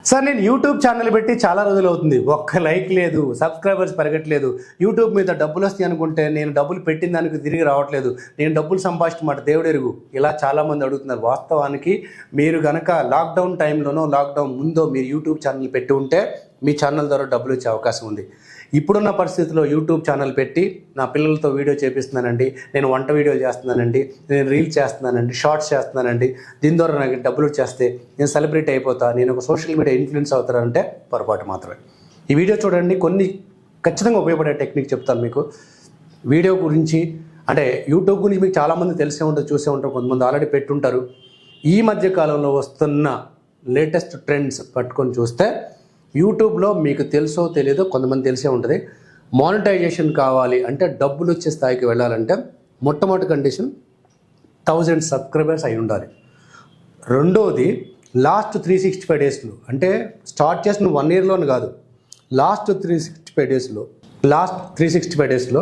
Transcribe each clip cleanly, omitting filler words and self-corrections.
Sir నేను YouTube channel పెట్టి చాలా రోజులు అవుతుంది. ఒక్క లైక్ లేదు, సబ్స్క్రైబర్స్ పెరగట్లేదు. యూట్యూబ్ మీద డబ్బులు వస్తాయి అనుకుంటే నేను డబ్బులు పెట్టిన దానికి తిరిగి రావట్లేదు. నేను డబ్బులు సంపాదించమాట దేవుడెరుగు. ఇలా చాలామంది అడుగుతున్నారు. వాస్తవానికి మీరు కనుక లాక్డౌన్ టైంలోనో లాక్డౌన్ ముందో మీరు యూట్యూబ్ ఛానల్ పెట్టి ఉంటే మీ ఛానల్ ద్వారా డబ్బులు వచ్చే అవకాశం ఉంది. ఇప్పుడున్న పరిస్థితుల్లో యూట్యూబ్ ఛానల్ పెట్టి నా పిల్లలతో వీడియో చేపిస్తున్నానండి, నేను వంట వీడియోలు చేస్తున్నానండి, నేను రీల్స్ చేస్తున్నానండి, షార్ట్స్ చేస్తున్నానండి, దీని ద్వారా నాకు డబ్బులు వచ్చేస్తే నేను సెలబ్రిటీ అయిపోతా, నేను ఒక సోషల్ మీడియా ఇన్ఫ్లుయెన్స్ అవుతానంటే పొరపాటు మాత్రమే. ఈ వీడియో చూడండి, కొన్ని ఖచ్చితంగా ఉపయోగపడే టెక్నిక్ చెప్తాను మీకు. వీడియో గురించి అంటే యూట్యూబ్ గురించి మీకు చాలామంది తెలిసే ఉంటుంది, చూసే ఉంటారు, కొంతమంది ఆల్రెడీ పెట్టుంటారు. ఈ మధ్య కాలంలో వస్తున్న లేటెస్ట్ ట్రెండ్స్ పట్టుకొని చూస్తే యూట్యూబ్లో మీకు తెలుసో తెలియదో కొంతమంది తెలిసే ఉంటుంది. మానిటైజేషన్ కావాలి అంటే డబ్బులు వచ్చే స్థాయికి వెళ్ళాలంటే మొట్టమొదటి కండిషన్ 1000 సబ్స్క్రైబర్స్ అయి ఉండాలి. రెండోది లాస్ట్ 365 డేస్లో, అంటే స్టార్ట్ చేసిన 1 ఇయర్లోని కాదు, లాస్ట్ 365 డేస్లో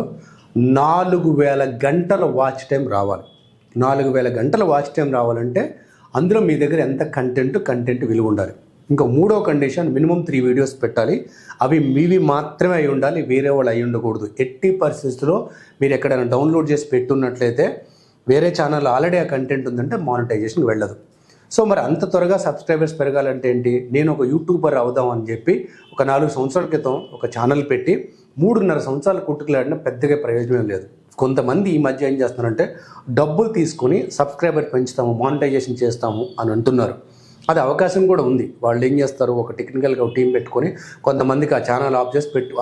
4000 గంటల వాచ్ టైం రావాలి. 4000 గంటల వాచ్ టైం రావాలంటే అందులో మీ దగ్గర ఎంత కంటెంట్ విలువ ఉండాలి. ఇంకా మూడో కండిషన్, మినిమం 3 వీడియోస్ పెట్టాలి. అవి మీవి మాత్రమే అయి ఉండాలి, వేరే వాళ్ళు అయి ఉండకూడదు. ఎట్టి పరిస్థితుల్లో మీరు ఎక్కడైనా డౌన్లోడ్ చేసి పెట్టున్నట్లయితే వేరే ఛానల్ ఆల్రెడీ ఆ కంటెంట్ ఉందంటే మానిటైజేషన్కి వెళ్ళదు. సో మరి అంత త్వరగా సబ్స్క్రైబర్స్ పెరగాలంటే ఏంటి? నేను ఒక యూట్యూబర్ అవుదాం అని చెప్పి ఒక 4 సంవత్సరాల క్రితం ఒక ఛానల్ పెట్టి 3.5 సంవత్సరాలు కుట్టుకులాడినా పెద్దగా ప్రయోజనం లేదు. కొంతమంది ఈ మధ్య ఏం చేస్తున్నారంటే డబ్బులు తీసుకొని సబ్స్క్రైబర్ పెంచుతాము, మానిటైజేషన్ చేస్తాము అని అంటున్నారు. అది అవకాశం కూడా ఉంది. వాళ్ళు ఏం చేస్తారు, ఒక టెక్నికల్గా ఒక టీం పెట్టుకొని కొంతమందికి ఆ ఛానల్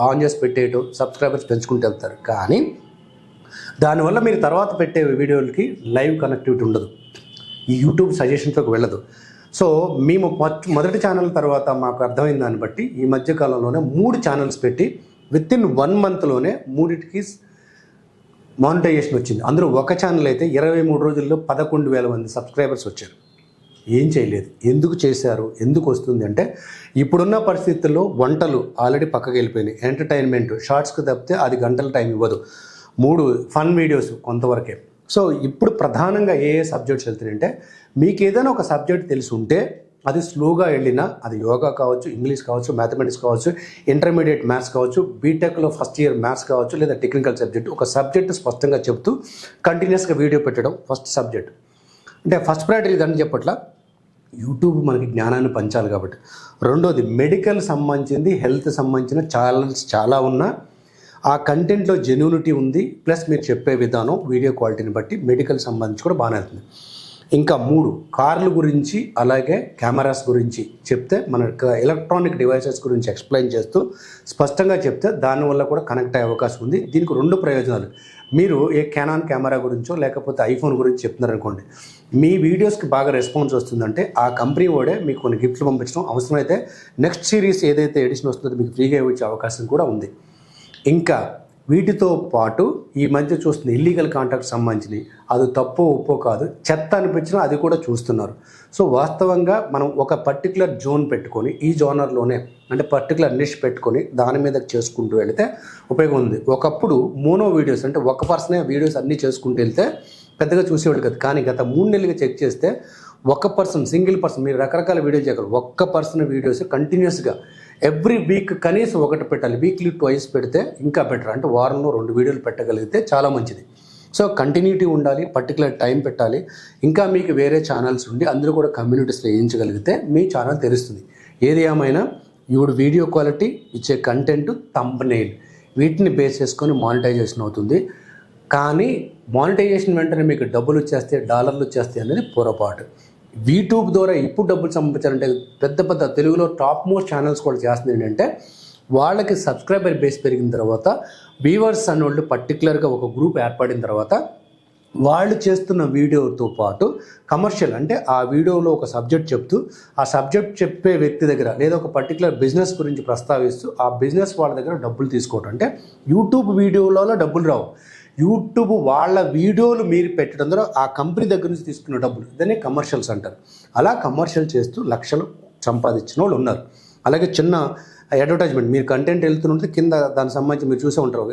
ఆన్ చేసి పెట్టేయటం, సబ్స్క్రైబర్స్ పెంచుకుంటూ వెళ్తారు. కానీ దానివల్ల మీరు తర్వాత పెట్టే వీడియోలకి లైవ్ కనెక్టివిటీ ఉండదు, ఈ యూట్యూబ్ సజెషన్స్లోకి వెళ్ళదు. సో మేము మొదటి ఛానల్ తర్వాత మాకు అర్థమైన దాన్ని బట్టి ఈ మధ్యకాలంలోనే 3 ఛానల్స్ పెట్టి వితిన్ 1 మంత్లోనే 3టికి మానిటైజేషన్ వచ్చింది. అందులో ఒక ఛానల్ అయితే 23 రోజుల్లో 11,000 మంది సబ్స్క్రైబర్స్ వచ్చారు. ఏం చేయలేదు. ఎందుకు చేశారు, ఎందుకు వస్తుంది అంటే ఇప్పుడున్న పరిస్థితుల్లో వంటలు ఆల్రెడీ పక్కకి వెళ్ళిపోయినాయి. ఎంటర్టైన్మెంట్ షార్ట్స్కి తప్పితే అది గంటల టైం ఇవ్వదు. 3 ఫన్ వీడియోస్ కొంతవరకే. సో ఇప్పుడు ప్రధానంగా ఏ సబ్జెక్ట్స్ వెళ్తున్నాయంటే, మీకు ఏదైనా ఒక సబ్జెక్ట్ తెలిసి ఉంటే అది స్లోగా వెళ్ళినా, అది యోగా కావచ్చు, ఇంగ్లీష్ కావచ్చు, మ్యాథమెటిక్స్ కావచ్చు, ఇంటర్మీడియట్ మ్యాథ్స్ కావచ్చు, బీటెక్లో ఫస్ట్ ఇయర్ మ్యాథ్స్ కావచ్చు, లేదా టెక్నికల్ సబ్జెక్ట్, ఒక సబ్జెక్ట్ స్పష్టంగా చెప్తూ కంటిన్యూస్గా వీడియో పెట్టడం ఫస్ట్ సబ్జెక్ట్. అంటే ఫస్ట్ ప్రయారిటీ ఇదని చెప్పట్లా, యూట్యూబ్ మనకి జ్ఞానాన్ని పంచాలి కాబట్టి. రెండోది మెడికల్ సంబంధించింది, హెల్త్ సంబంధించిన ఛానల్స్ చాలా ఉన్నా ఆ కంటెంట్లో జెన్యూనిటీ ఉంది, ప్లస్ మీరు చెప్పే విధానం వీడియో క్వాలిటీని బట్టి మెడికల్ సంబంధించి కూడా బాగానే అవుతుంది. ఇంకా 3 కార్ల గురించి అలాగే కెమెరాస్ గురించి చెప్తే, మన ఎలక్ట్రానిక్ డివైసెస్ గురించి ఎక్స్ప్లెయిన్ చేస్తూ స్పష్టంగా చెప్తే దానివల్ల కూడా కనెక్ట్ అయ్యే అవకాశం ఉంది. దీనికి 2 ప్రయోజనాలు. మీరు ఏ కెనాన్ కెమెరా గురించో లేకపోతే ఐఫోన్ గురించి చెప్తున్నారనుకోండి, మీ వీడియోస్కి బాగా రెస్పాన్స్ వస్తుందంటే ఆ కంపెనీ వాడే మీకు కొన్ని గిఫ్ట్లు పంపించడం, అవసరమైతే నెక్స్ట్ సిరీస్ ఏదైతే ఎడిషన్ వస్తుందో మీకు ఫ్రీగా ఇచ్చే అవకాశం కూడా ఉంది. ఇంకా వీటితో పాటు ఈ మధ్య చూస్తున్న ఇల్లీగల్ కాంటాక్ట్ సంబంధించినవి, అది తప్పో ఒప్పో కాదు, చెత్త అనిపించినా అది కూడా చూస్తున్నారు. సో వాస్తవంగా మనం ఒక పర్టికులర్ జోన్ పెట్టుకొని ఈ జోనర్లోనే, అంటే పర్టికులర్ నిష్ పెట్టుకొని దాని మీద చేసుకుంటూ వెళితే ఉపయోగం ఉంది. ఒకప్పుడు మోనో వీడియోస్, అంటే ఒక పర్సనే వీడియోస్ అన్నీ చేసుకుంటూ వెళ్తే పెద్దగా చూసేవాళ్ళు కదా. కానీ గత 3 నెలలుగా చెక్ చేస్తే సింగిల్ పర్సన్, మీరు రకరకాల వీడియోలు చేయగలరు, ఒక్క పర్సన్ వీడియోస్ కంటిన్యూస్గా ఎవ్రీ వీక్ కనీసం 1 పెట్టాలి. వీక్లీ 2 పెడితే ఇంకా బెటర్. అంటే వారంలో 2 వీడియోలు పెట్టగలిగితే చాలా మంచిది. సో కంటిన్యూటీ ఉండాలి, పర్టికులర్ టైం పెట్టాలి. ఇంకా మీకు వేరే ఛానల్స్ ఉండి అందులో కూడా కమ్యూనిటీస్లో వేయించగలిగితే మీ ఛానల్ తెలుస్తుంది. ఏది ఏమైనా ఇప్పుడు వీడియో క్వాలిటీ, ఇచ్చే కంటెంట్, థంబ్నెయిల్, వీటిని బేస్ చేసుకొని మానిటైజేషన్ అవుతుంది. కానీ మానిటైజేషన్ వెంటనే మీకు డబ్బులు వచ్చేస్తాయి, డాలర్లు వచ్చేస్తాయి అనేది పొరపాటు. యూట్యూబ్ ద్వారా ఇప్పుడు డబ్బులు సంపాదించాలంటే పెద్ద తెలుగులో టాప్ మోస్ట్ ఛానల్స్ కూడా చేస్తుంది ఏంటంటే, వాళ్ళకి సబ్స్క్రైబర్ బేస్ పెరిగిన తర్వాత వ్యూవర్స్ అన్నోళ్ళు పర్టికులర్గా ఒక గ్రూప్ ఏర్పడిన తర్వాత వాళ్ళు చేస్తున్న వీడియోతో పాటు కమర్షియల్, అంటే ఆ వీడియోలో ఒక సబ్జెక్ట్ చెప్తూ ఆ సబ్జెక్ట్ చెప్పే వ్యక్తి దగ్గర లేదా ఒక పర్టికులర్ బిజినెస్ గురించి ప్రస్తావిస్తూ ఆ బిజినెస్ వాళ్ళ దగ్గర డబ్బులు తీసుకోవడం. అంటే యూట్యూబ్ వీడియోలలో డబ్బులు రావు, యూట్యూబ్ వాళ్ళ వీడియోలు మీరు పెట్టడం ద్వారా ఆ కంపెనీ దగ్గర నుంచి తీసుకున్న డబ్బులు, దాన్ని కమర్షియల్స్ అంటారు. అలా కమర్షియల్ చేస్తూ లక్షలు సంపాదించిన వాళ్ళు ఉన్నారు. అలాగే చిన్న అడ్వర్టైజ్మెంట్, మీరు కంటెంట్ వెళ్తుంటే కింద దానికి సంబంధించి మీరు చూసే ఉంటారు,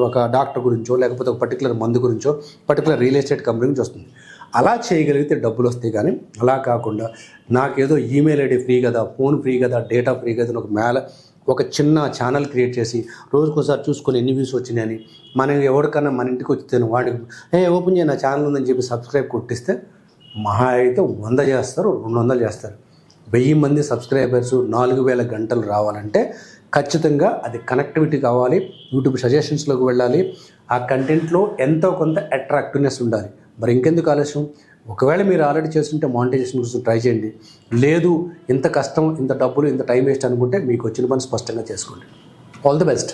ఒక డాక్టర్ గురించో లేకపోతే ఒక పర్టికులర్ మందు గురించో, పర్టికులర్ రియల్ ఎస్టేట్ కంపెనీ గురించి వస్తుంది. అలా చేయగలిగితే డబ్బులు వస్తాయి. కానీ అలా కాకుండా నాకేదో ఈమెయిల్ ఐడి ఫ్రీ కదా, ఫోన్ ఫ్రీ కదా, డేటా ఫ్రీ కదా అని ఒక చిన్న ఛానల్ క్రియేట్ చేసి రోజుకోసారి చూసుకొని ఎన్ని వ్యూస్ వచ్చినాయని మనం ఎవరికన్నా మన ఇంటికి వచ్చితే వాడికి ఓపెన్ చేయ నా ఛానల్ ఉందని చెప్పి సబ్స్క్రైబ్ కొట్టిస్తే మహా అయితే 100 చేస్తారు, 200 చేస్తారు. 1000 మంది సబ్స్క్రైబర్స్ 4000 గంటలు రావాలంటే ఖచ్చితంగా అది కనెక్టివిటీ కావాలి, యూట్యూబ్ సజెషన్స్లోకి వెళ్ళాలి, ఆ కంటెంట్లో ఎంతో కొంత అట్రాక్టివ్నెస్ ఉండాలి. మరి ఇంకెందుకు ఆలస్యం? ఒకవేళ మీరు ఆల్రెడీ చేస్తుంటే మానిటైజేషన్ కోసం ట్రై చేయండి. లేదు ఇంత కష్టం, ఇంత డబ్బులు, ఇంత టైం వేస్ట్ అనుకుంటే మీకు వచ్చిన పని స్పష్టంగా చేసుకోండి. All the best.